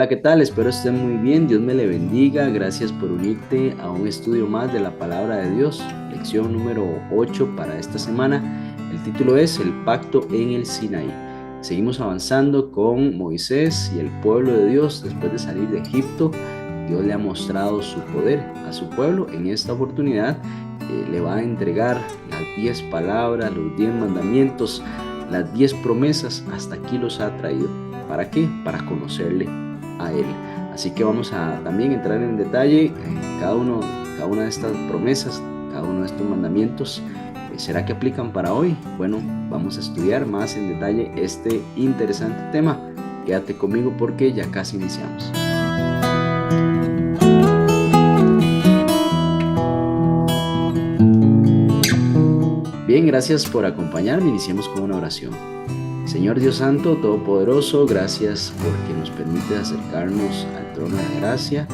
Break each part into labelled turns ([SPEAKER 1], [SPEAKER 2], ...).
[SPEAKER 1] Hola, ¿qué tal? Espero estén muy bien. Dios me le bendiga. Gracias por unirte a un estudio más de la palabra de Dios. Lección número 8 para esta semana. El título es El pacto en el Sinaí. Seguimos avanzando con Moisés y el pueblo de Dios. Después de salir de Egipto, Dios le ha mostrado su poder a su pueblo. En esta oportunidad le va a entregar las 10 palabras, los 10 mandamientos, las 10 promesas. Hasta aquí los ha traído. ¿Para qué? Para conocerle a Él. Así que vamos a también entrar en detalle en cada una de estas promesas, cada uno de estos mandamientos. ¿Será que aplican para hoy? Bueno, vamos a estudiar más en detalle este interesante tema. Quédate conmigo porque ya casi iniciamos. Bien, gracias por acompañarme. Iniciemos con una oración. Señor Dios Santo, Todopoderoso, gracias porque nos permite acercarnos al trono de gracia.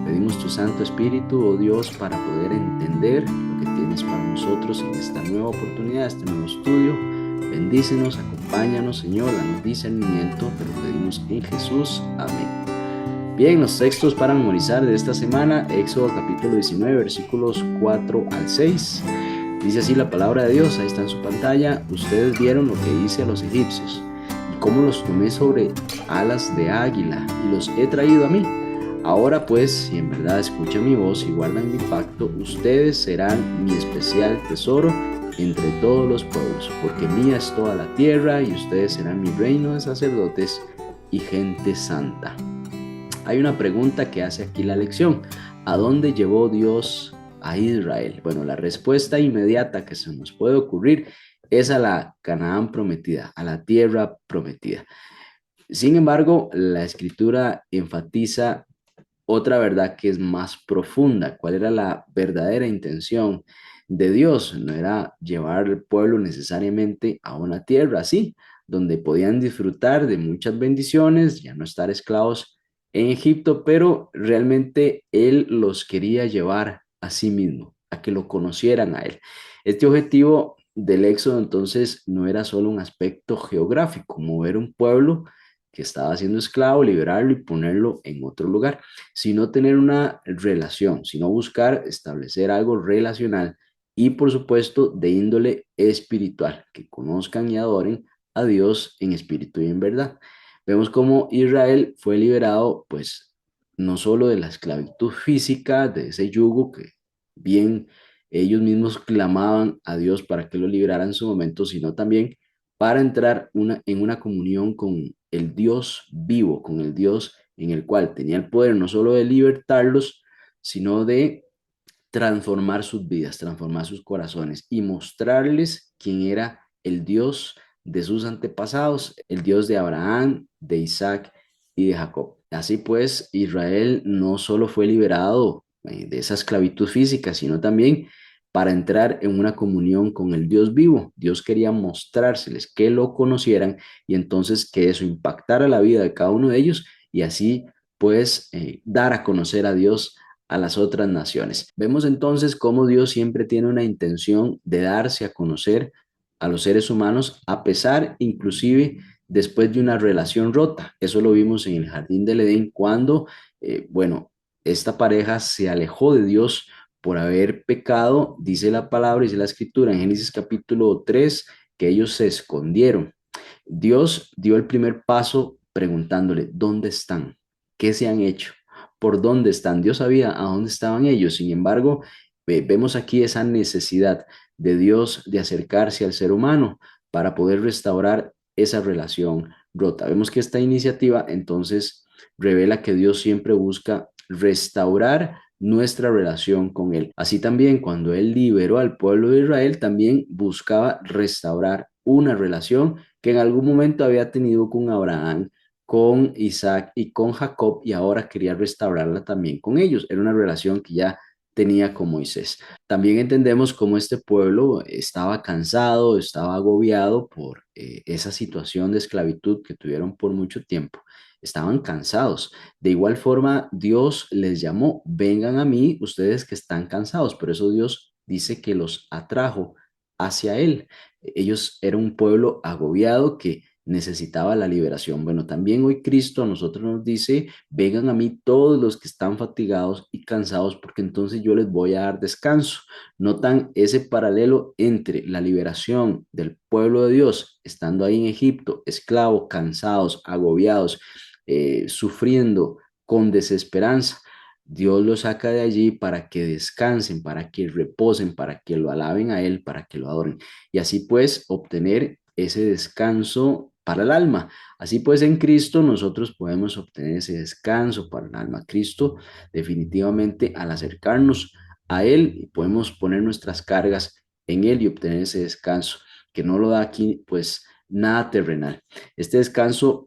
[SPEAKER 1] Pedimos tu Santo Espíritu, oh Dios, para poder entender lo que tienes para nosotros en esta nueva oportunidad, este nuevo estudio. Bendícenos, acompáñanos, Señor, danos discernimiento, te lo pedimos en Jesús. Amén. Bien, los textos para memorizar de esta semana, Éxodo capítulo 19, versículos 4 al 6. Dice así la palabra de Dios, ahí está en su pantalla. Ustedes vieron lo que hice a los egipcios y cómo los tomé sobre alas de águila y los he traído a mí. Ahora pues, si en verdad escuchan mi voz y guardan mi pacto, ustedes serán mi especial tesoro entre todos los pueblos, porque mía es toda la tierra y ustedes serán mi reino de sacerdotes y gente santa. Hay una pregunta que hace aquí la lección. ¿A dónde llevó Dios a Israel? Bueno, la respuesta inmediata que se nos puede ocurrir es a la Canaán prometida, a la tierra prometida. Sin embargo, la escritura enfatiza otra verdad que es más profunda. ¿Cuál era la verdadera intención de Dios? No era llevar al pueblo necesariamente a una tierra así, donde podían disfrutar de muchas bendiciones, ya no estar esclavos en Egipto, pero realmente Él los quería llevar a sí mismo, a que lo conocieran a Él. Este objetivo del éxodo entonces no era solo un aspecto geográfico, mover un pueblo que estaba siendo esclavo, liberarlo y ponerlo en otro lugar, sino tener una relación, sino buscar establecer algo relacional y por supuesto de índole espiritual, que conozcan y adoren a Dios en espíritu y en verdad. Vemos cómo Israel fue liberado, pues, no solo de la esclavitud física, de ese yugo que bien ellos mismos clamaban a Dios para que lo liberara en su momento, sino también para entrar en una comunión con el Dios vivo, con el Dios en el cual tenía el poder no solo de libertarlos, sino de transformar sus vidas, transformar sus corazones y mostrarles quién era el Dios de sus antepasados, el Dios de Abraham, de Isaac y de Jacob. Así pues, Israel no solo fue liberado de esa esclavitud física, sino también para entrar en una comunión con el Dios vivo. Dios quería mostrárseles, que lo conocieran y entonces que eso impactara la vida de cada uno de ellos y así pues dar a conocer a Dios a las otras naciones. Vemos entonces cómo Dios siempre tiene una intención de darse a conocer a los seres humanos, a pesar inclusive después de una relación rota. Eso lo vimos en el jardín del Edén cuando, bueno, esta pareja se alejó de Dios por haber pecado, dice la palabra, dice la escritura en Génesis capítulo 3, que ellos se escondieron. Dios dio el primer paso preguntándole, ¿dónde están? ¿Qué se han hecho? ¿Por dónde están? Dios sabía a dónde estaban ellos. Sin embargo, vemos aquí esa necesidad de Dios de acercarse al ser humano para poder restaurar esa relación rota. Vemos que esta iniciativa entonces revela que Dios siempre busca restaurar nuestra relación con Él. Así también cuando Él liberó al pueblo de Israel, también buscaba restaurar una relación que en algún momento había tenido con Abraham, con Isaac y con Jacob y ahora quería restaurarla también con ellos. Era una relación que ya tenía con Moisés. También entendemos cómo este pueblo estaba cansado, estaba agobiado por esa situación de esclavitud que tuvieron por mucho tiempo. Estaban cansados. De igual forma, Dios les llamó, vengan a mí ustedes que están cansados. Por eso Dios dice que los atrajo hacia Él. Ellos eran un pueblo agobiado que necesitaba la liberación. Bueno, también hoy Cristo a nosotros nos dice, vengan a mí todos los que están fatigados y cansados, porque entonces yo les voy a dar descanso. Notan ese paralelo entre la liberación del pueblo de Dios, estando ahí en Egipto, esclavos, cansados, agobiados, sufriendo con desesperanza. Dios los saca de allí para que descansen, para que reposen, para que lo alaben a Él, para que lo adoren. Y así pues obtener ese descanso para el alma. Así pues en Cristo nosotros podemos obtener ese descanso para el alma. Cristo definitivamente al acercarnos a Él podemos poner nuestras cargas en Él y obtener ese descanso que no lo da aquí pues nada terrenal. Este descanso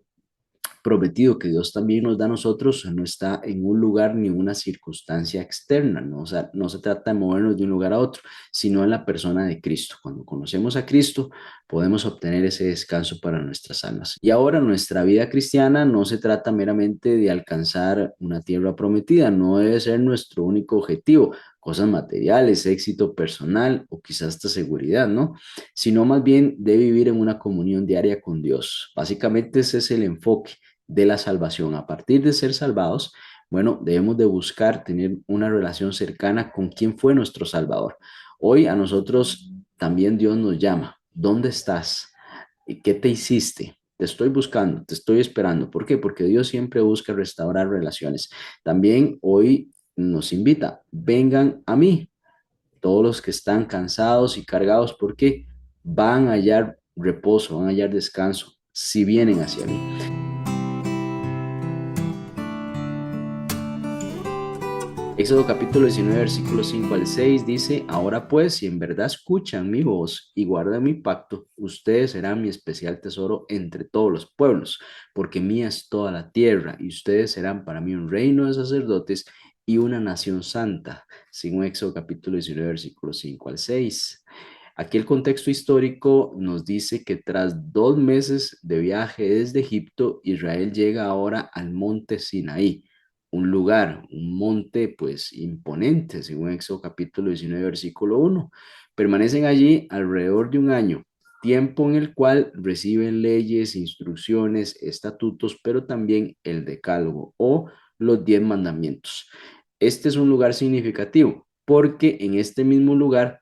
[SPEAKER 1] prometido que Dios también nos da a nosotros no está en un lugar ni una circunstancia externa, ¿no? O sea, no se trata de movernos de un lugar a otro, sino en la persona de Cristo. Cuando conocemos a Cristo, podemos obtener ese descanso para nuestras almas. Y ahora nuestra vida cristiana no se trata meramente de alcanzar una tierra prometida, no debe ser nuestro único objetivo, cosas materiales, éxito personal o quizás hasta seguridad, ¿no? Sino más bien de vivir en una comunión diaria con Dios. Básicamente ese es el enfoque de la salvación. A partir de ser salvados, bueno, debemos de buscar tener una relación cercana con quien fue nuestro Salvador. Hoy a nosotros también Dios nos llama. ¿Dónde estás? ¿Qué te hiciste? Te estoy buscando, te estoy esperando. ¿Por qué? Porque Dios siempre busca restaurar relaciones. También hoy nos invita, vengan a mí, todos los que están cansados y cargados, porque van a hallar reposo, van a hallar descanso si vienen hacia mí. Éxodo capítulo 19, versículos 5 al 6 dice, ahora pues, si en verdad escuchan mi voz y guardan mi pacto, ustedes serán mi especial tesoro entre todos los pueblos, porque mía es toda la tierra, y ustedes serán para mí un reino de sacerdotes y una nación santa, según Éxodo capítulo 19, versículos 5 al 6. Aquí el contexto histórico nos dice que tras 2 meses de viaje desde Egipto, Israel llega ahora al monte Sinaí, un lugar, un monte pues imponente, según Éxodo capítulo 19, versículo 1. Permanecen allí alrededor de un año, tiempo en el cual reciben leyes, instrucciones, estatutos, pero también el decálogo o los 10 mandamientos. Este es un lugar significativo porque en este mismo lugar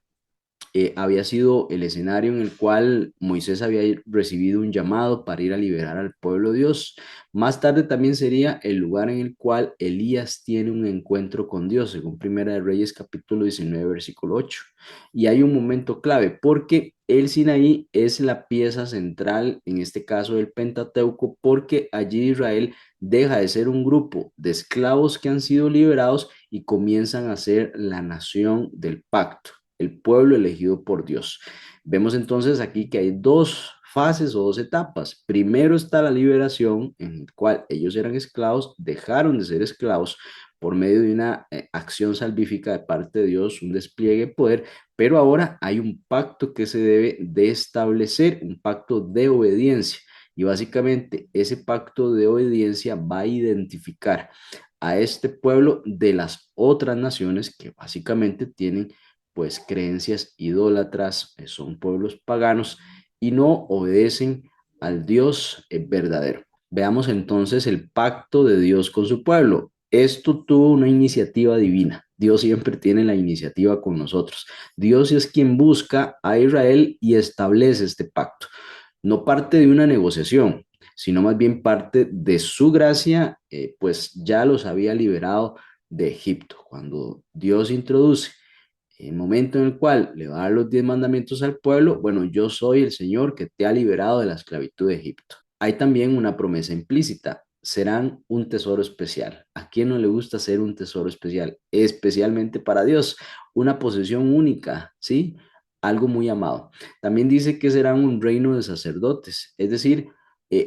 [SPEAKER 1] había sido el escenario en el cual Moisés había recibido un llamado para ir a liberar al pueblo de Dios. Más tarde también sería el lugar en el cual Elías tiene un encuentro con Dios, según Primera de Reyes capítulo 19, versículo 8. Y hay un momento clave, porque el Sinaí es la pieza central, en este caso del Pentateuco, porque allí Israel deja de ser un grupo de esclavos que han sido liberados y comienzan a ser la nación del pacto, el pueblo elegido por Dios. Vemos entonces aquí que hay dos fases o dos etapas. Primero está la liberación, en la cual ellos eran esclavos, dejaron de ser esclavos por medio de una acción salvífica de parte de Dios, un despliegue de poder, pero ahora hay un pacto que se debe de establecer, un pacto de obediencia. Y básicamente ese pacto de obediencia va a identificar a este pueblo de las otras naciones que básicamente tienen pues creencias idólatras, son pueblos paganos y no obedecen al Dios verdadero. Veamos entonces el pacto de Dios con su pueblo. Esto tuvo una iniciativa divina. Dios siempre tiene la iniciativa con nosotros. Dios es quien busca a Israel y establece este pacto. No parte de una negociación, sino más bien parte de su gracia, pues ya los había liberado de Egipto. Cuando Dios introduce el momento en el cual le va a dar los 10 mandamientos al pueblo, bueno, yo soy el Señor que te ha liberado de la esclavitud de Egipto. Hay también una promesa implícita, serán un tesoro especial. ¿A quién no le gusta ser un tesoro especial? Especialmente para Dios, una posesión única, ¿sí? Algo muy amado. También dice que serán un reino de sacerdotes, es decir,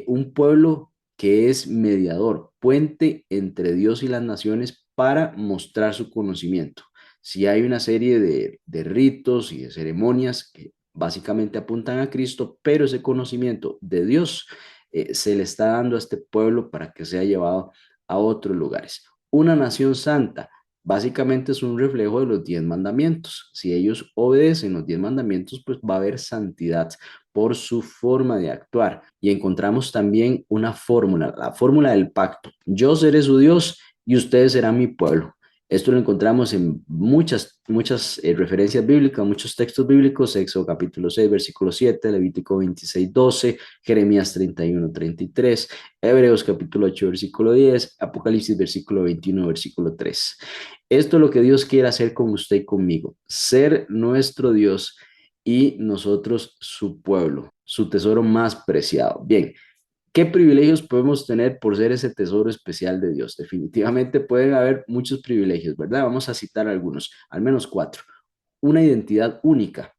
[SPEAKER 1] un pueblo que es mediador, puente entre Dios y las naciones para mostrar su conocimiento. Si hay una serie de ritos y de ceremonias que básicamente apuntan a Cristo, pero ese conocimiento de Dios se le está dando a este pueblo para que sea llevado a otros lugares. Una nación santa básicamente es un reflejo de los 10 mandamientos. Si ellos obedecen los 10 mandamientos, pues va a haber santidad. por su forma de actuar. Y encontramos también una fórmula, la fórmula del pacto. Yo seré su Dios y ustedes serán mi pueblo. Esto lo encontramos en muchas referencias bíblicas, muchos textos bíblicos, Éxodo capítulo 6, versículo 7, Levítico 26, 12, Jeremías 31, 33, Hebreos capítulo 8, versículo 10, Apocalipsis versículo 21, versículo 3. Esto es lo que Dios quiere hacer con usted y conmigo, ser nuestro Dios y nosotros su pueblo, su tesoro más preciado. Bien, ¿qué privilegios podemos tener por ser ese tesoro especial de Dios? Definitivamente pueden haber muchos privilegios, ¿verdad? Vamos a citar algunos, al menos cuatro. Una identidad única.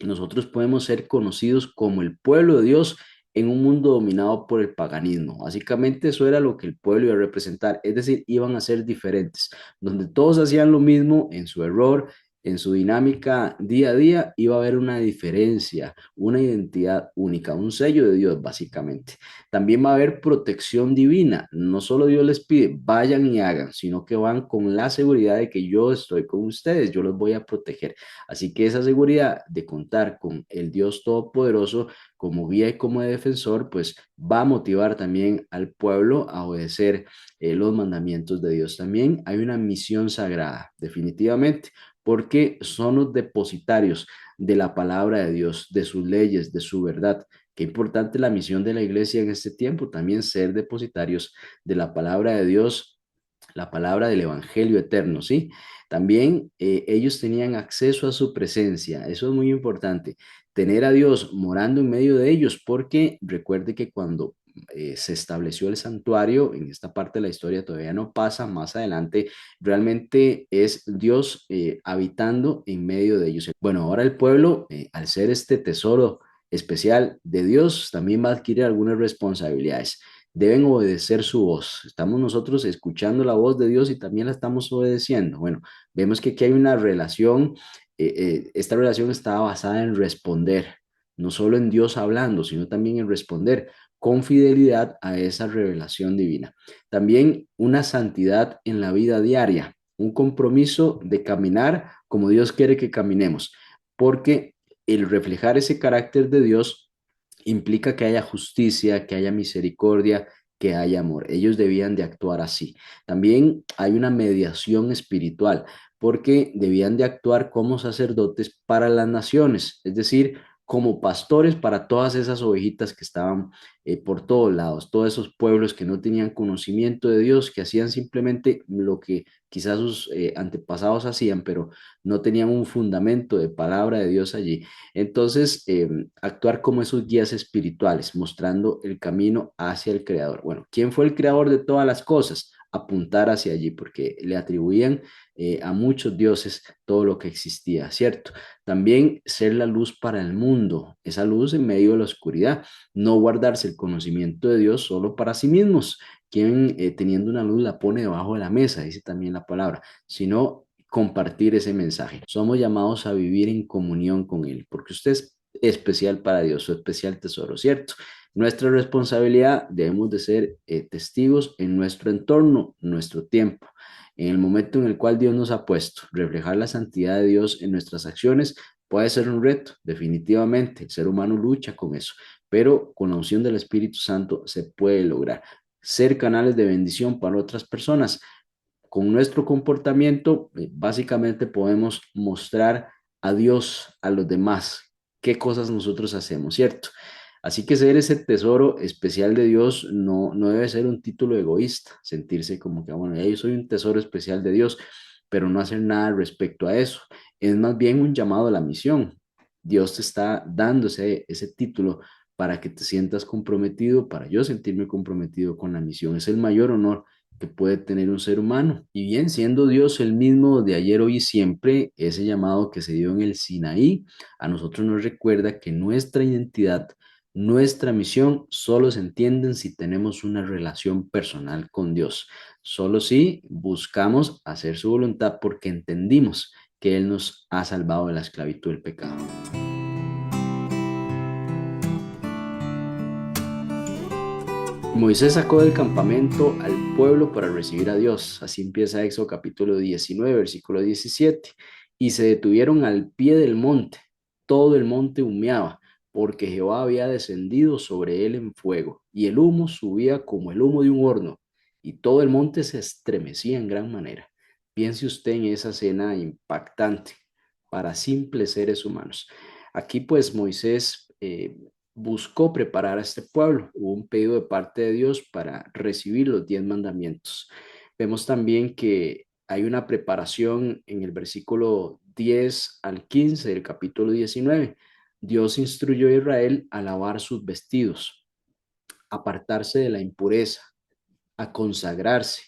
[SPEAKER 1] Nosotros podemos ser conocidos como el pueblo de Dios en un mundo dominado por el paganismo. Básicamente eso era lo que el pueblo iba a representar, es decir, iban a ser diferentes, donde todos hacían lo mismo en su error, en su dinámica día a día, iba a haber una diferencia, una identidad única, un sello de Dios básicamente. También va a haber protección divina, no solo Dios les pide, vayan y hagan, sino que van con la seguridad de que yo estoy con ustedes, yo los voy a proteger. Así que esa seguridad de contar con el Dios Todopoderoso como guía y como defensor, pues va a motivar también al pueblo a obedecer los mandamientos de Dios. También hay una misión sagrada, definitivamente, porque son los depositarios de la palabra de Dios, de sus leyes, de su verdad. Qué importante la misión de la iglesia en este tiempo, también ser depositarios de la palabra de Dios, la palabra del Evangelio eterno, ¿sí? También ellos tenían acceso a su presencia, eso es muy importante, tener a Dios morando en medio de ellos, porque recuerde que cuando se estableció el santuario, en esta parte de la historia todavía no pasa, más adelante realmente es Dios habitando en medio de ellos. Bueno, ahora el pueblo, al ser este tesoro especial de Dios, también va a adquirir algunas responsabilidades. Deben obedecer su voz. Estamos nosotros escuchando la voz de Dios y también la estamos obedeciendo. Bueno, vemos que aquí hay una relación, esta relación está basada en responder, no solo en Dios hablando, sino también en responder con fidelidad a esa revelación divina. También una santidad en la vida diaria, un compromiso de caminar como Dios quiere que caminemos, porque el reflejar ese carácter de Dios implica que haya justicia, que haya misericordia, que haya amor. Ellos debían de actuar así. También hay una mediación espiritual, porque debían de actuar como sacerdotes para las naciones, es decir, como pastores para todas esas ovejitas que estaban por todos lados, todos esos pueblos que no tenían conocimiento de Dios, que hacían simplemente lo que quizás sus antepasados hacían, pero no tenían un fundamento de palabra de Dios allí. Entonces, actuar como esos guías espirituales, mostrando el camino hacia el Creador. Bueno, ¿quién fue el creador de todas las cosas? Apuntar hacia allí, porque le atribuían a muchos dioses todo lo que existía, ¿cierto? También ser la luz para el mundo, esa luz en medio de la oscuridad, no guardarse el conocimiento de Dios solo para sí mismos, quien teniendo una luz la pone debajo de la mesa, dice también la palabra, sino compartir ese mensaje. Somos llamados a vivir en comunión con Él, porque usted es especial para Dios, su especial tesoro, ¿cierto? Nuestra responsabilidad, debemos de ser testigos en nuestro entorno, nuestro tiempo. En el momento en el cual Dios nos ha puesto, reflejar la santidad de Dios en nuestras acciones puede ser un reto, definitivamente. El ser humano lucha con eso, pero con la unción del Espíritu Santo se puede lograr. Ser canales de bendición para otras personas. Con nuestro comportamiento, básicamente podemos mostrar a Dios, a los demás, qué cosas nosotros hacemos, ¿cierto? Así que ser ese tesoro especial de Dios no debe ser un título egoísta, sentirse como que, bueno, yo soy un tesoro especial de Dios, pero no hacer nada respecto a eso. Es más bien un llamado a la misión. Dios te está dando ese título para que te sientas comprometido, para yo sentirme comprometido con la misión. Es el mayor honor que puede tener un ser humano. Y bien, siendo Dios el mismo de ayer, hoy y siempre, ese llamado que se dio en el Sinaí, a nosotros nos recuerda que nuestra identidad, nuestra misión, solo se entienden si tenemos una relación personal con Dios. Solo si buscamos hacer su voluntad porque entendimos que Él nos ha salvado de la esclavitud del pecado. Moisés sacó del campamento al pueblo para recibir a Dios. Así empieza Éxodo capítulo 19, versículo 17. Y se detuvieron al pie del monte. Todo el monte humeaba, porque Jehová había descendido sobre él en fuego, y el humo subía como el humo de un horno, y todo el monte se estremecía en gran manera. Piense usted en esa escena impactante para simples seres humanos. Aquí pues Moisés buscó preparar a este pueblo. Hubo un pedido de parte de Dios para recibir los 10 mandamientos. Vemos también que hay una preparación en el versículo 10 al 15 del capítulo 19. Dios instruyó a Israel a lavar sus vestidos, a apartarse de la impureza, a consagrarse,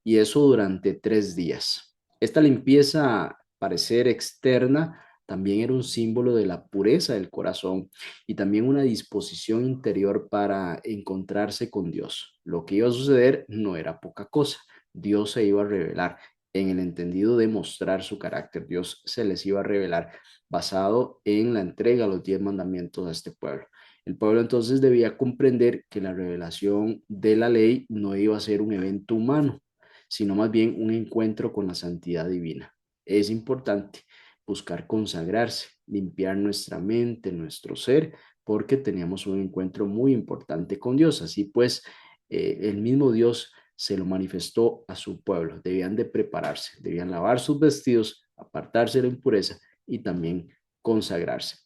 [SPEAKER 1] y eso durante 3 días. Esta limpieza, parecer externa, también era un símbolo de la pureza del corazón y también una disposición interior para encontrarse con Dios. Lo que iba a suceder no era poca cosa. Dios se iba a revelar en el entendido de mostrar su carácter. Dios se les iba a revelar basado en la entrega de los 10 mandamientos a este pueblo. El pueblo entonces debía comprender que la revelación de la ley no iba a ser un evento humano, sino más bien un encuentro con la santidad divina. Es importante buscar consagrarse, limpiar nuestra mente, nuestro ser, porque teníamos un encuentro muy importante con Dios. Así pues, el mismo Dios se lo manifestó a su pueblo. Debían de prepararse, debían lavar sus vestidos, apartarse de la impureza y también consagrarse,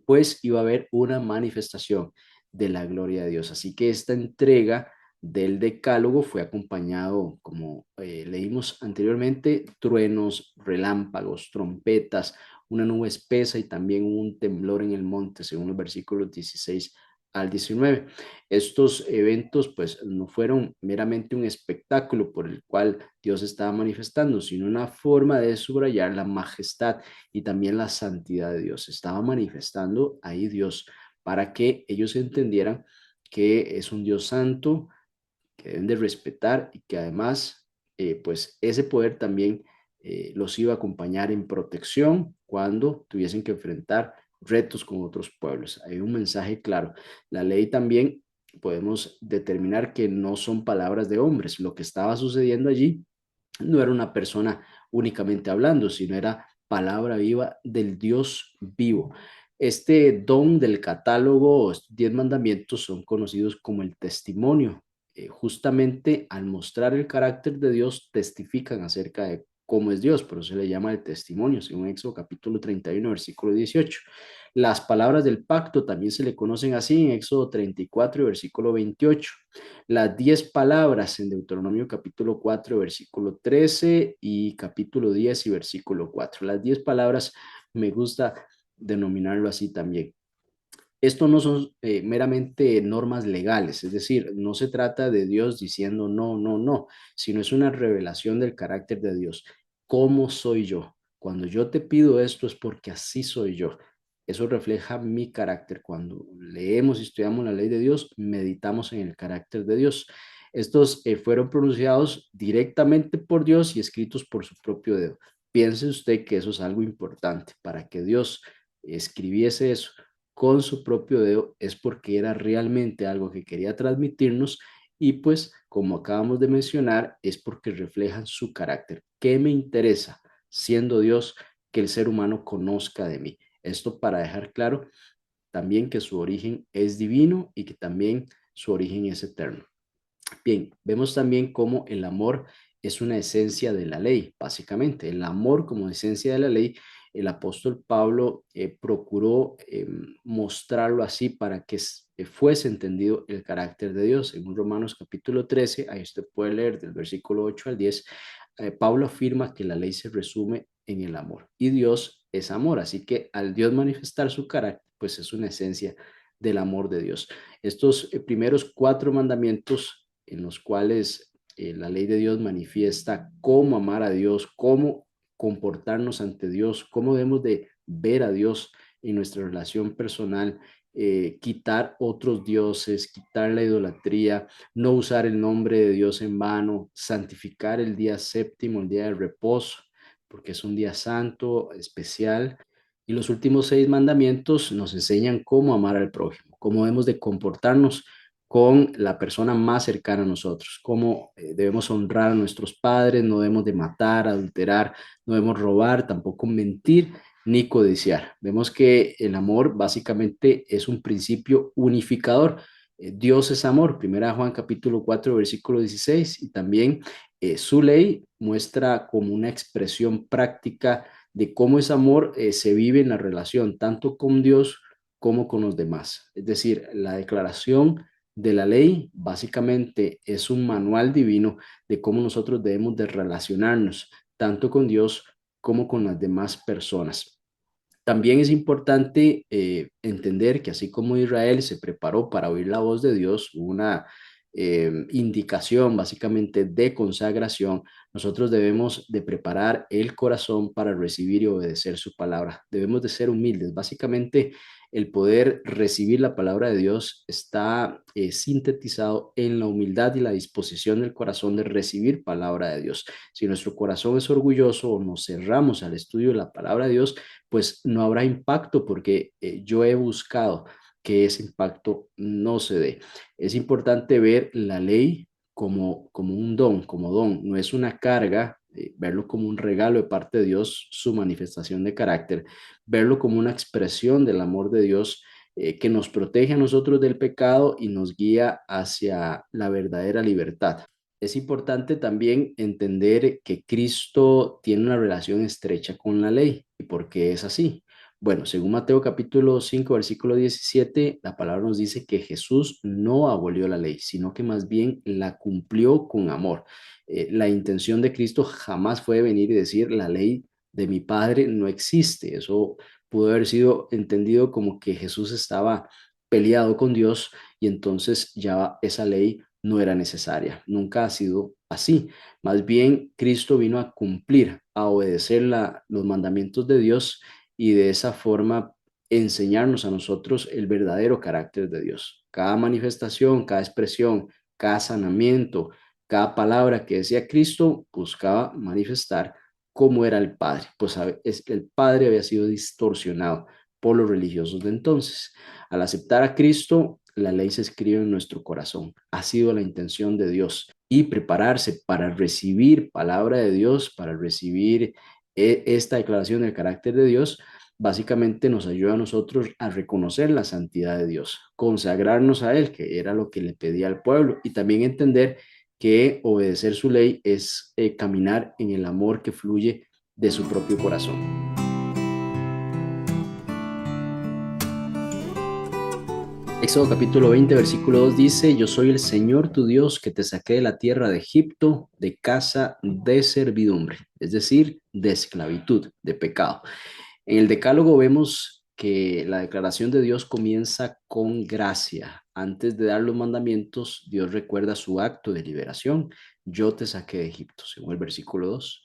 [SPEAKER 1] pues iba a haber una manifestación de la gloria de Dios. Así que esta entrega del decálogo fue acompañado, como leímos anteriormente, truenos, relámpagos, trompetas, una nube espesa y también un temblor en el monte, según los versículos 16 al 19. Estos eventos pues no fueron meramente un espectáculo por el cual Dios estaba manifestando, sino una forma de subrayar la majestad y también la santidad de Dios. Estaba manifestando ahí Dios para que ellos entendieran que es un Dios santo, que deben de respetar y que además, pues ese poder también los iba a acompañar en protección cuando tuviesen que enfrentar retos con otros pueblos. Hay un mensaje claro. La ley también podemos determinar que no son palabras de hombres. Lo que estaba sucediendo allí no era una persona únicamente hablando, sino era palabra viva del Dios vivo. Este don del catálogo, estos 10 mandamientos, son conocidos como el testimonio. Justamente al mostrar el carácter de Dios, testifican acerca de cómo es Dios, por eso se le llama el testimonio, según Éxodo capítulo 31, versículo 18. Las palabras del pacto también se le conocen así en Éxodo 34, versículo 28. Las 10 palabras en Deuteronomio capítulo 4, versículo 13 y capítulo 10 y versículo 4. Las 10 palabras me gusta denominarlo así también. Esto no son meramente normas legales, es decir, no se trata de Dios diciendo no, no, no, sino es una revelación del carácter de Dios. ¿Cómo soy yo? Cuando yo te pido esto es porque así soy yo. Eso refleja mi carácter. Cuando leemos y estudiamos la ley de Dios, meditamos en el carácter de Dios. Estos fueron pronunciados directamente por Dios y escritos por su propio dedo. Piense usted que eso es algo importante para que Dios escribiese eso con su propio dedo es porque era realmente algo que quería transmitirnos y pues como acabamos de mencionar es porque reflejan su carácter. ¿Qué me interesa siendo Dios que el ser humano conozca de mí? Esto para dejar claro también que su origen es divino y que también su origen es eterno. Bien, vemos también cómo el amor es una esencia de la ley, básicamente. El amor como esencia de la ley, el apóstol Pablo procuró mostrarlo así para que fuese entendido el carácter de Dios. En Romanos capítulo 13, ahí usted puede leer del versículo 8 al 10, Pablo afirma que la ley se resume en el amor y Dios es amor, así que al Dios manifestar su carácter, pues es una esencia del amor de Dios. Estos primeros 4 mandamientos en los cuales la ley de Dios manifiesta cómo amar a Dios, cómo comportarnos ante Dios, cómo debemos de ver a Dios en nuestra relación personal, quitar otros dioses, quitar la idolatría, no usar el nombre de Dios en vano, santificar el día séptimo, el día de reposo, porque es un día santo, especial. Y los últimos 6 mandamientos nos enseñan cómo amar al prójimo, cómo debemos de comportarnos con la persona más cercana a nosotros, cómo debemos honrar a nuestros padres, no debemos de matar, adulterar, no debemos robar, tampoco mentir ni codiciar. Vemos que el amor básicamente es un principio unificador. Dios es amor, primera Juan capítulo 4 versículo 16, y también su ley muestra como una expresión práctica de cómo ese amor se vive en la relación, tanto con Dios como con los demás. Es decir, la declaración de la ley básicamente es un manual divino de cómo nosotros debemos de relacionarnos, tanto con Dios como con las demás personas. También es importante entender que así como Israel se preparó para oír la voz de Dios, una indicación básicamente de consagración, nosotros debemos de preparar el corazón para recibir y obedecer su palabra. Debemos de ser humildes. Básicamente, el poder recibir la palabra de Dios está sintetizado en la humildad y la disposición del corazón de recibir palabra de Dios. Si nuestro corazón es orgulloso o nos cerramos al estudio de la palabra de Dios, pues no habrá impacto porque yo he buscado que ese impacto no se dé. Es importante ver la ley como un don, como don, no es una carga, verlo como un regalo de parte de Dios, su manifestación de carácter, verlo como una expresión del amor de Dios que nos protege a nosotros del pecado y nos guía hacia la verdadera libertad. Es importante también entender que Cristo tiene una relación estrecha con la ley. ¿Y por qué es así? Bueno, según Mateo capítulo 5 versículo 17, la palabra nos dice que Jesús no abolió la ley, sino que más bien la cumplió con amor. La intención de Cristo jamás fue venir y decir, la ley de mi Padre no existe. Eso pudo haber sido entendido como que Jesús estaba peleado con Dios y entonces ya esa ley no era necesaria. Nunca ha sido así. Más bien, Cristo vino a cumplir, a obedecer los mandamientos de Dios y de esa forma enseñarnos a nosotros el verdadero carácter de Dios. Cada manifestación, cada expresión, cada sanamiento, cada palabra que decía Cristo buscaba manifestar cómo era el Padre, pues el Padre había sido distorsionado por los religiosos de entonces. Al aceptar a Cristo, la ley se escribe en nuestro corazón. Ha sido la intención de Dios y prepararse para recibir palabra de Dios, para recibir esta declaración del carácter de Dios, básicamente nos ayuda a nosotros a reconocer la santidad de Dios, consagrarnos a Él, que era lo que le pedía al pueblo, y también entender que obedecer su ley es caminar en el amor que fluye de su propio corazón. Éxodo capítulo 20, versículo 2 dice, yo soy el Señor tu Dios que te saqué de la tierra de Egipto, de casa de servidumbre, es decir, de esclavitud, de pecado. En el Decálogo vemos que la declaración de Dios comienza con gracia. Antes de dar los mandamientos, Dios recuerda su acto de liberación. Yo te saqué de Egipto, según el versículo 2.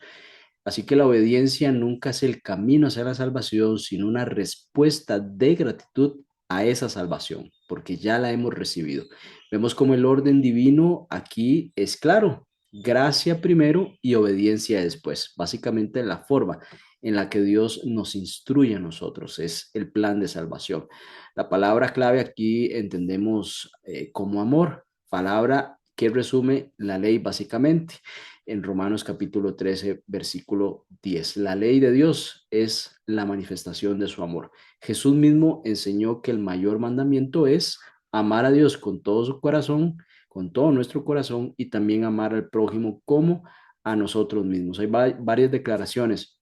[SPEAKER 1] Así que la obediencia nunca es el camino hacia la salvación, sino una respuesta de gratitud a esa salvación, porque ya la hemos recibido. Vemos como el orden divino aquí es claro, gracia primero y obediencia después. Básicamente la forma en la que Dios nos instruye a nosotros es el plan de salvación. La palabra clave aquí entendemos como amor, palabra que resume la ley básicamente en Romanos capítulo 13, versículo 10. La ley de Dios es la manifestación de su amor. Jesús mismo enseñó que el mayor mandamiento es amar a Dios con todo su corazón, con todo nuestro corazón y también amar al prójimo como a nosotros mismos. Hay varias declaraciones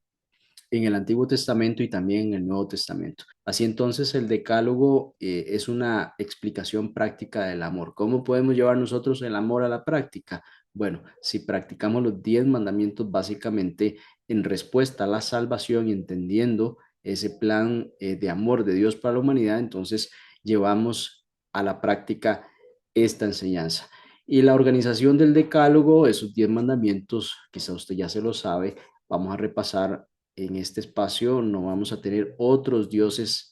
[SPEAKER 1] en el Antiguo Testamento y también en el Nuevo Testamento. Así entonces el decálogo es una explicación práctica del amor. ¿Cómo podemos llevar nosotros el amor a la práctica? Bueno, si practicamos los 10 mandamientos básicamente en respuesta a la salvación y entendiendo ese plan de amor de Dios para la humanidad, entonces llevamos a la práctica esta enseñanza. Y la organización del decálogo, esos 10 mandamientos, quizá usted ya se lo sabe, vamos a repasar en este espacio. No vamos a tener otros dioses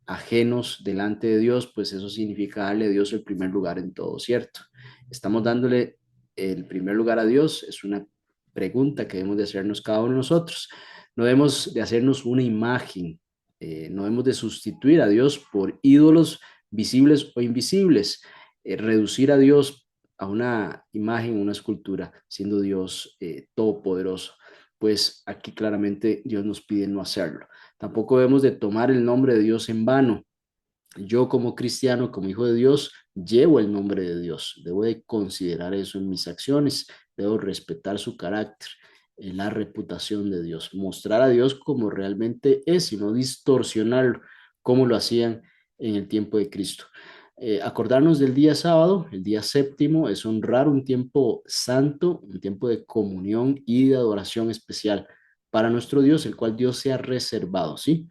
[SPEAKER 1] ajenos delante de Dios, pues eso significa darle a Dios el primer lugar en todo, ¿cierto? Estamos dándole el primer lugar a Dios, es una pregunta que debemos de hacernos cada uno de nosotros. No debemos de hacernos una imagen, no debemos de sustituir a Dios por ídolos visibles o invisibles, reducir a Dios a una imagen, una escultura, siendo Dios todopoderoso. pues aquí claramente Dios nos pide no hacerlo. Tampoco debemos de tomar el nombre de Dios en vano. Yo como cristiano, como hijo de Dios, llevo el nombre de Dios. Debo de considerar eso en mis acciones. Debo respetar su carácter, la reputación de Dios. Mostrar a Dios como realmente es y no distorsionarlo como lo hacían en el tiempo de Cristo. Acordarnos del día sábado, el día séptimo, es honrar un tiempo santo, un tiempo de comunión y de adoración especial para nuestro Dios, el cual Dios se ha reservado, ¿sí?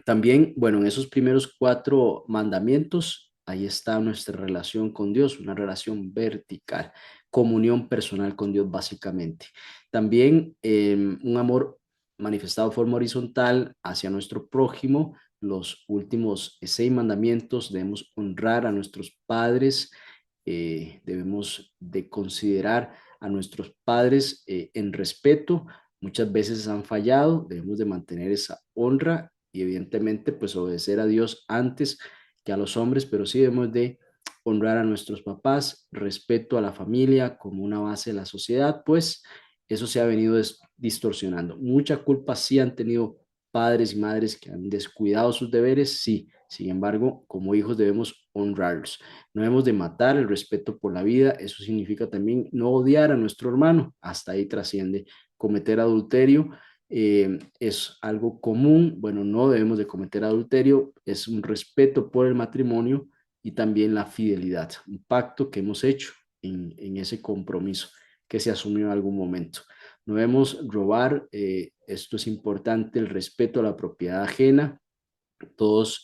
[SPEAKER 1] También, bueno, en esos primeros 4 mandamientos, ahí está nuestra relación con Dios, una relación vertical, comunión personal con Dios básicamente. También un amor manifestado de forma horizontal hacia nuestro prójimo. Los últimos 6 mandamientos, debemos honrar a nuestros padres, debemos de considerar a nuestros padres en respeto. Muchas veces han fallado, debemos de mantener esa honra y evidentemente pues obedecer a Dios antes que a los hombres, pero sí debemos de honrar a nuestros papás, respeto a la familia como una base de la sociedad, pues eso se ha venido distorsionando. Mucha culpa sí han tenido padres y madres que han descuidado sus deberes, sí. Sin embargo, como hijos debemos honrarlos. No debemos de matar el respeto por la vida. Eso significa también no odiar a nuestro hermano. Hasta ahí trasciende cometer adulterio. Es algo común. Bueno, no debemos de cometer adulterio. Es un respeto por el matrimonio y también la fidelidad. Un pacto que hemos hecho en ese compromiso que se asumió en algún momento. No debemos robar. Esto es importante, el respeto a la propiedad ajena. Todos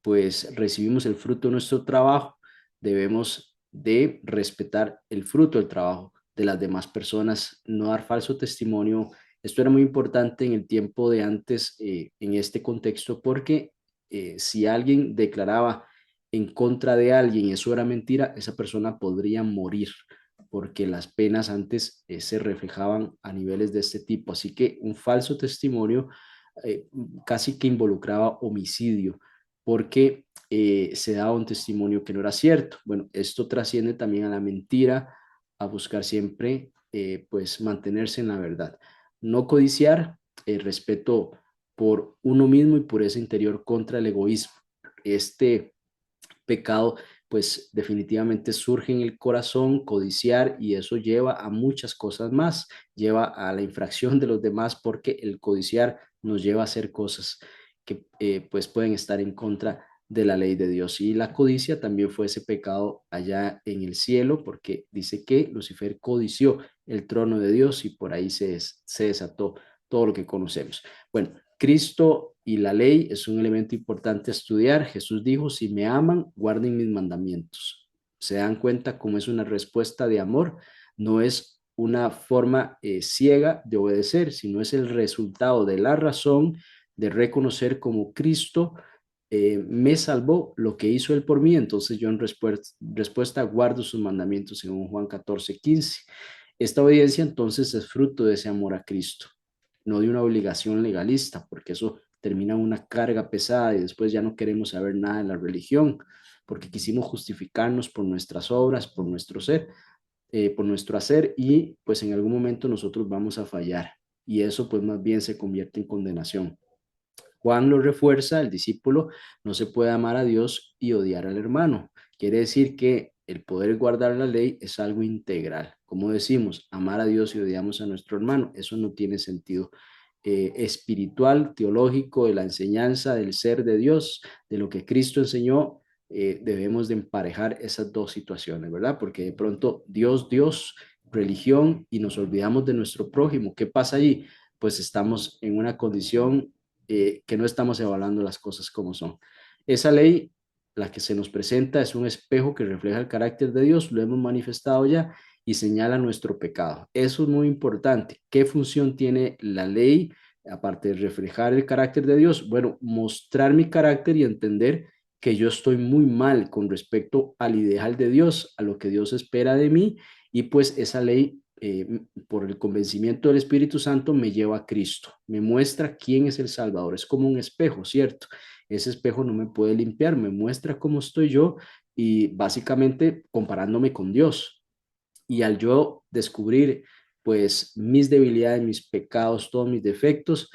[SPEAKER 1] pues recibimos el fruto de nuestro trabajo, debemos de respetar el fruto del trabajo de las demás personas, no dar falso testimonio. Esto era muy importante en el tiempo de antes, en este contexto, porque si alguien declaraba en contra de alguien y eso era mentira, esa persona podría morir, porque las penas antes se reflejaban a niveles de este tipo. Así que un falso testimonio eh, casi que involucraba homicidio, porque se daba un testimonio que no era cierto. Bueno, esto trasciende también a la mentira, a buscar siempre, pues, mantenerse en la verdad. No codiciar, respeto por uno mismo y por ese interior contra el egoísmo. Este pecado pues definitivamente surge en el corazón, codiciar, y eso lleva a muchas cosas más, lleva a la infracción de los demás porque el codiciar nos lleva a hacer cosas que pues pueden estar en contra de la ley de Dios. Y la codicia también fue ese pecado allá en el cielo, porque dice que Lucifer codició el trono de Dios y por ahí se desató todo lo que conocemos. Bueno, Cristo y la ley es un elemento importante a estudiar. Jesús dijo, si me aman, guarden mis mandamientos. Se dan cuenta cómo es una respuesta de amor, no es una forma ciega de obedecer, sino es el resultado de la razón de reconocer como Cristo me salvó lo que hizo Él por mí. Entonces yo en respuesta guardo sus mandamientos según Juan 14:15. Esta obediencia entonces es fruto de ese amor a Cristo, no de una obligación legalista, porque eso termina una carga pesada y después ya no queremos saber nada de la religión, porque quisimos justificarnos por nuestras obras, por nuestro ser, por nuestro hacer, y pues en algún momento nosotros vamos a fallar y eso pues más bien se convierte en condenación. Juan lo refuerza, el discípulo no se puede amar a Dios y odiar al hermano. Quiere decir que el poder guardar la ley es algo integral. Como decimos, amar a Dios y odiamos a nuestro hermano, eso no tiene sentido espiritual, teológico, de la enseñanza del ser de Dios, de lo que Cristo enseñó. Debemos de emparejar esas dos situaciones, ¿verdad? Porque de pronto Dios, religión, y nos olvidamos de nuestro prójimo. ¿Qué pasa allí? Pues estamos en una condición que no estamos evaluando las cosas como son. Esa ley, la que se nos presenta, es un espejo que refleja el carácter de Dios, lo hemos manifestado ya, y señala nuestro pecado. Eso es muy importante. ¿Qué función tiene la ley, aparte de reflejar el carácter de Dios? Bueno, mostrar mi carácter y entender que yo estoy muy mal con respecto al ideal de Dios, a lo que Dios espera de mí, y pues esa ley por el convencimiento del Espíritu Santo me lleva a Cristo, me muestra quién es el Salvador. Es como un espejo, ¿cierto? Ese espejo no me puede limpiar, me muestra cómo estoy yo y básicamente comparándome con Dios. Y al yo descubrir pues mis debilidades, mis pecados, todos mis defectos,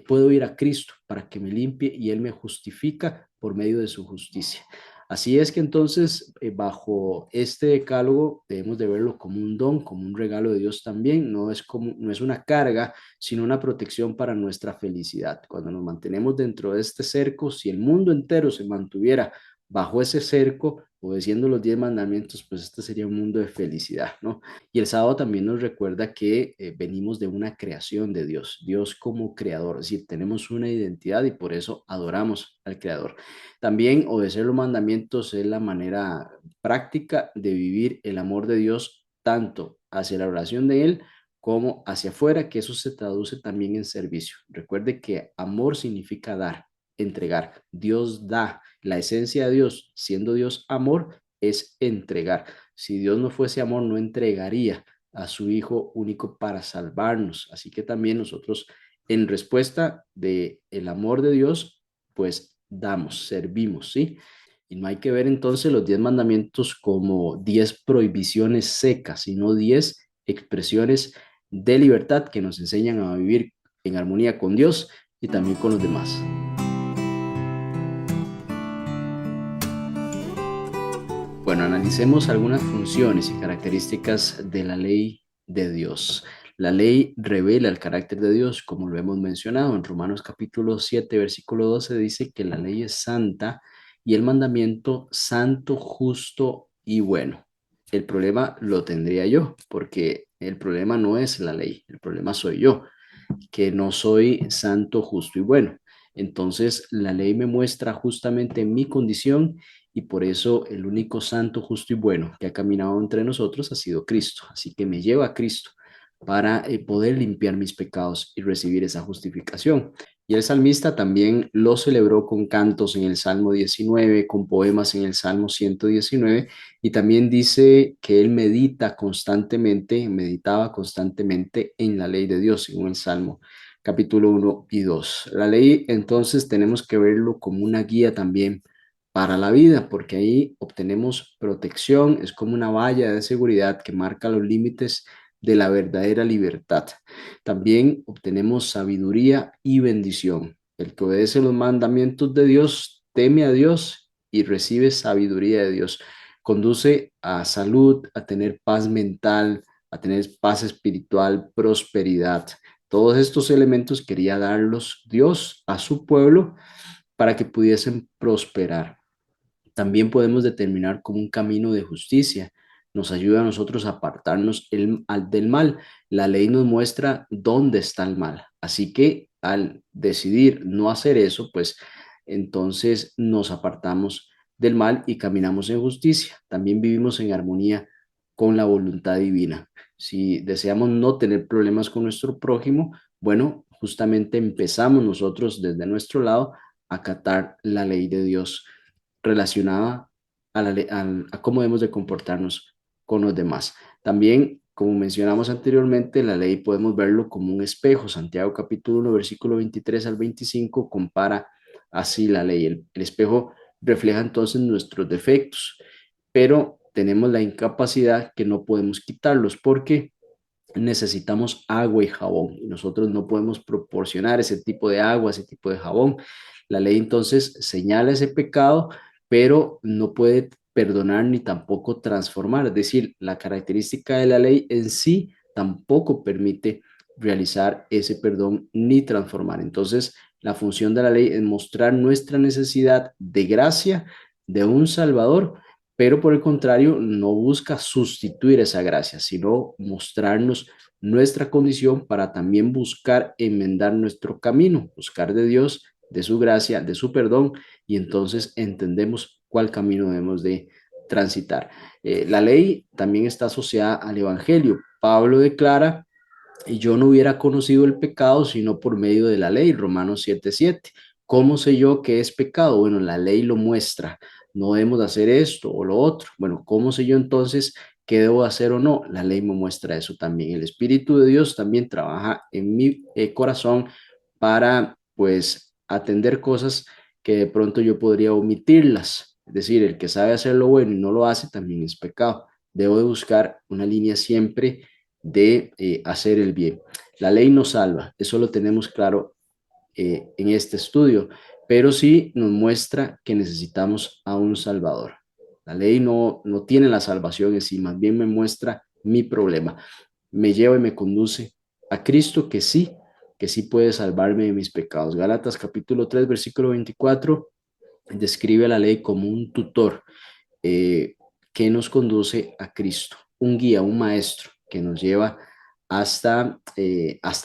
[SPEAKER 1] puedo ir a Cristo para que me limpie y Él me justifica por medio de su justicia. Así es que entonces, bajo este decálogo, debemos de verlo como un don, como un regalo de Dios también. No es una carga, sino una protección para nuestra felicidad. Cuando nos mantenemos dentro de este cerco, si el mundo entero se mantuviera bajo ese cerco, obedeciendo los 10 mandamientos, pues este sería un mundo de felicidad, ¿no? Y el sábado también nos recuerda que venimos de una creación de Dios, Dios como creador, es decir, tenemos una identidad y por eso adoramos al creador. También obedecer los mandamientos es la manera práctica de vivir el amor de Dios tanto hacia la oración de Él como hacia afuera, que eso se traduce también en servicio. Recuerde que amor significa dar, entregar. Dios da. La esencia de Dios, siendo Dios amor, es entregar. Si Dios no fuese amor, no entregaría a su Hijo único para salvarnos. Así que también nosotros, en respuesta de el amor de Dios, pues damos, servimos, ¿sí? Y no hay que ver entonces los 10 mandamientos como 10 prohibiciones secas, sino 10 expresiones de libertad que nos enseñan a vivir en armonía con Dios y también con los demás. Bueno, analicemos algunas funciones y características de la ley de Dios. La ley revela el carácter de Dios, como lo hemos mencionado. En Romanos capítulo 7, versículo 12 dice que la ley es santa y el mandamiento santo, justo y bueno. El problema lo tendría yo, porque el problema no es la ley, el problema soy yo, que no soy santo, justo y bueno. Entonces, la ley me muestra justamente mi condición y por eso el único santo, justo y bueno que ha caminado entre nosotros ha sido Cristo. Así que me lleva a Cristo para poder limpiar mis pecados y recibir esa justificación. Y el salmista también lo celebró con cantos en el Salmo 19, con poemas en el Salmo 119, y también dice que él meditaba constantemente en la ley de Dios, según el Salmo capítulo 1 y 2. La ley entonces tenemos que verlo como una guía también para la vida, porque ahí obtenemos protección, es como una valla de seguridad que marca los límites de la verdadera libertad. También obtenemos sabiduría y bendición. El que obedece los mandamientos de Dios teme a Dios y recibe sabiduría de Dios. Conduce a salud, a tener paz mental, a tener paz espiritual, prosperidad. Todos estos elementos quería darlos Dios a su pueblo para que pudiesen prosperar. También podemos determinar como un camino de justicia. Nos ayuda a nosotros a apartarnos del mal. La ley nos muestra dónde está el mal. Así que al decidir no hacer eso, pues entonces nos apartamos del mal y caminamos en justicia. También vivimos en armonía con la voluntad divina. Si deseamos no tener problemas con nuestro prójimo, bueno, justamente empezamos nosotros desde nuestro lado a acatar la ley de Dios relacionada a cómo debemos de comportarnos con los demás. También, como mencionamos anteriormente, la ley podemos verlo como un espejo. Santiago capítulo 1, versículo 23 al 25 compara así la ley. El espejo refleja entonces nuestros defectos, pero tenemos la incapacidad que no podemos quitarlos porque necesitamos agua y jabón y nosotros no podemos proporcionar ese tipo de agua, ese tipo de jabón. La ley entonces señala ese pecado, pero no puede perdonar ni tampoco transformar. Es decir, la característica de la ley en sí tampoco permite realizar ese perdón ni transformar. Entonces, la función de la ley es mostrar nuestra necesidad de gracia de un Salvador, pero por el contrario no busca sustituir esa gracia, sino mostrarnos nuestra condición para también buscar enmendar nuestro camino, buscar de Dios, de su gracia, de su perdón, y entonces entendemos cuál camino debemos de transitar. La ley también está asociada al Evangelio. Pablo declara y yo no hubiera conocido el pecado sino por medio de la ley, Romanos 7:7. ¿Cómo sé yo que es pecado? Bueno, la ley lo muestra. No debemos hacer esto o lo otro. Bueno, ¿cómo sé yo entonces qué debo hacer o no? La ley me muestra eso también. El Espíritu de Dios también trabaja en mi corazón para, pues, atender cosas que de pronto yo podría omitirlas. Es decir, el que sabe hacer lo bueno y no lo hace también es pecado. Debo de buscar una línea siempre de hacer el bien. La ley no salva, eso lo tenemos claro en este estudio, pero sí nos muestra que necesitamos a un Salvador. La ley no tiene la salvación en sí, más bien me muestra mi problema, me lleva y me conduce a Cristo que sí puede salvarme de mis pecados. Gálatas capítulo 3 versículo 24 describe a la ley como un tutor eh, que nos conduce a Cristo, un guía, un maestro que nos lleva hasta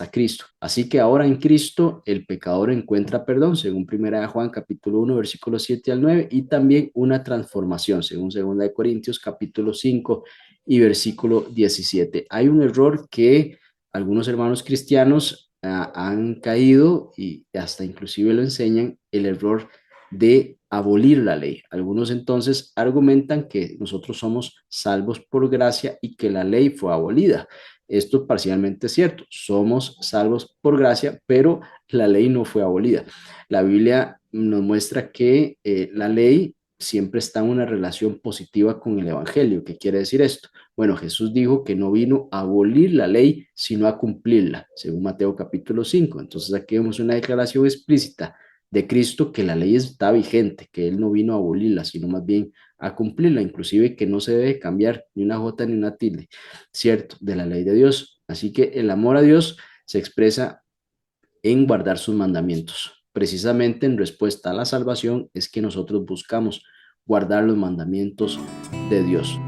[SPEAKER 1] Cristo. Así que ahora en Cristo el pecador encuentra perdón, según 1 Juan capítulo 1, versículos 7 al 9, y también una transformación, según 2 Corintios capítulo 5 y versículo 17. Hay un error que algunos hermanos cristianos han caído y hasta inclusive lo enseñan, el error de abolir la ley. Algunos entonces argumentan que nosotros somos salvos por gracia y que la ley fue abolida. Esto parcialmente es cierto, somos salvos por gracia, pero la ley no fue abolida. La Biblia nos muestra que la ley siempre está en una relación positiva con el Evangelio. ¿Qué quiere decir esto? Bueno, Jesús dijo que no vino a abolir la ley, sino a cumplirla, según Mateo capítulo 5. Entonces aquí vemos una declaración explícita de Cristo que la ley está vigente, que Él no vino a abolirla, sino más bien a cumplirla, inclusive que no se debe cambiar ni una jota ni una tilde, ¿cierto? De la ley de Dios. Así que el amor a Dios se expresa en guardar sus mandamientos. Precisamente en respuesta a la salvación es que nosotros buscamos guardar los mandamientos de Dios.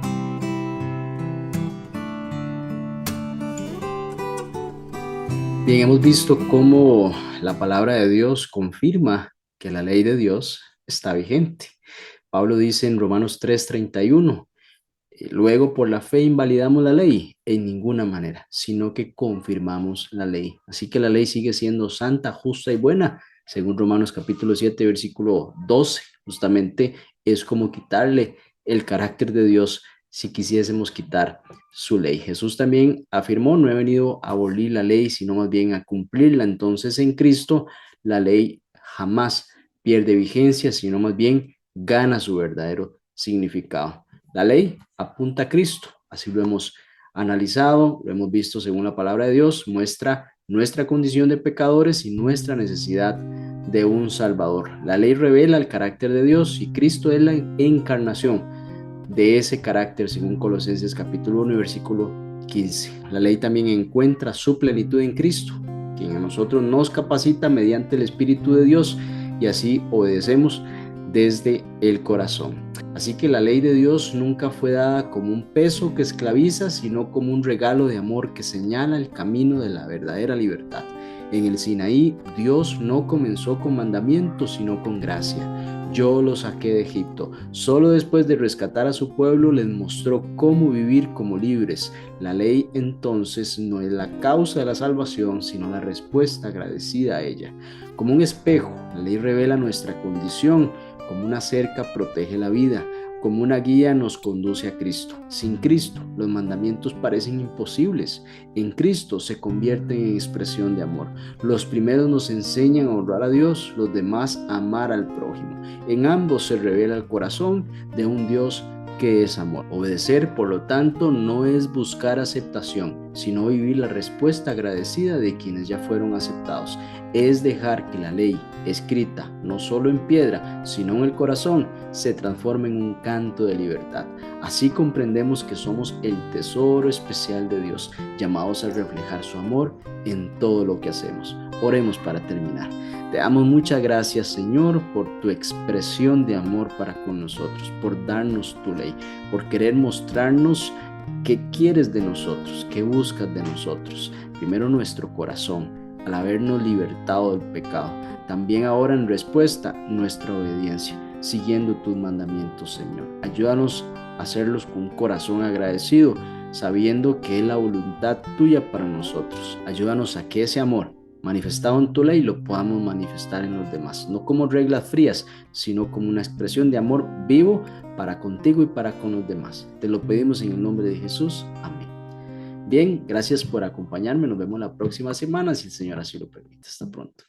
[SPEAKER 1] Bien, hemos visto cómo la palabra de Dios confirma que la ley de Dios está vigente. Pablo dice en Romanos 3:31, luego por la fe invalidamos la ley en ninguna manera, sino que confirmamos la ley. Así que la ley sigue siendo santa, justa y buena, según Romanos capítulo 7, versículo 12. Justamente es como quitarle el carácter de Dios si quisiésemos quitar su ley. Jesús también afirmó, no he venido a abolir la ley, sino más bien a cumplirla. Entonces en Cristo la ley jamás pierde vigencia, sino más bien gana su verdadero significado. La ley apunta a Cristo, así lo hemos analizado, lo hemos visto según la palabra de Dios, muestra nuestra condición de pecadores y nuestra necesidad de un Salvador. La ley revela el carácter de Dios y Cristo es la encarnación de ese carácter, según Colosenses capítulo 1 y versículo 15. La ley también encuentra su plenitud en Cristo, quien a nosotros nos capacita mediante el Espíritu de Dios y así obedecemos desde el corazón. Así que la ley de Dios nunca fue dada como un peso que esclaviza, sino como un regalo de amor que señala el camino de la verdadera libertad. En el Sinaí, Dios no comenzó con mandamientos, sino con gracia. Yo los saqué de Egipto. Solo después de rescatar a su pueblo les mostró cómo vivir como libres. La ley entonces no es la causa de la salvación, sino la respuesta agradecida a ella. Como un espejo, la ley revela nuestra condición. Como una cerca protege la vida, como una guía nos conduce a Cristo. Sin Cristo, los mandamientos parecen imposibles. En Cristo se convierten en expresión de amor. Los primeros nos enseñan a honrar a Dios, los demás a amar al prójimo. En ambos se revela el corazón de un Dios que es amor. Obedecer, por lo tanto, no es buscar aceptación, sino vivir la respuesta agradecida de quienes ya fueron aceptados. Es dejar que la ley, escrita no solo en piedra, sino en el corazón, se transforme en un canto de libertad. Así comprendemos que somos el tesoro especial de Dios, llamados a reflejar su amor en todo lo que hacemos. Oremos para terminar. Te damos muchas gracias, Señor, por tu expresión de amor para con nosotros, por darnos tu ley, por querer mostrarnos qué quieres de nosotros, qué buscas de nosotros. Primero nuestro corazón, al habernos libertado del pecado. También ahora en respuesta, nuestra obediencia, siguiendo tus mandamientos, Señor. Ayúdanos a hacerlos con un corazón agradecido, sabiendo que es la voluntad tuya para nosotros. Ayúdanos a que ese amor manifestado en tu ley lo podamos manifestar en los demás, no como reglas frías, sino como una expresión de amor vivo para contigo y para con los demás. Te lo pedimos en el nombre de Jesús. Amén. Bien, gracias por acompañarme. Nos vemos la próxima semana, si el Señor así lo permite. Hasta pronto.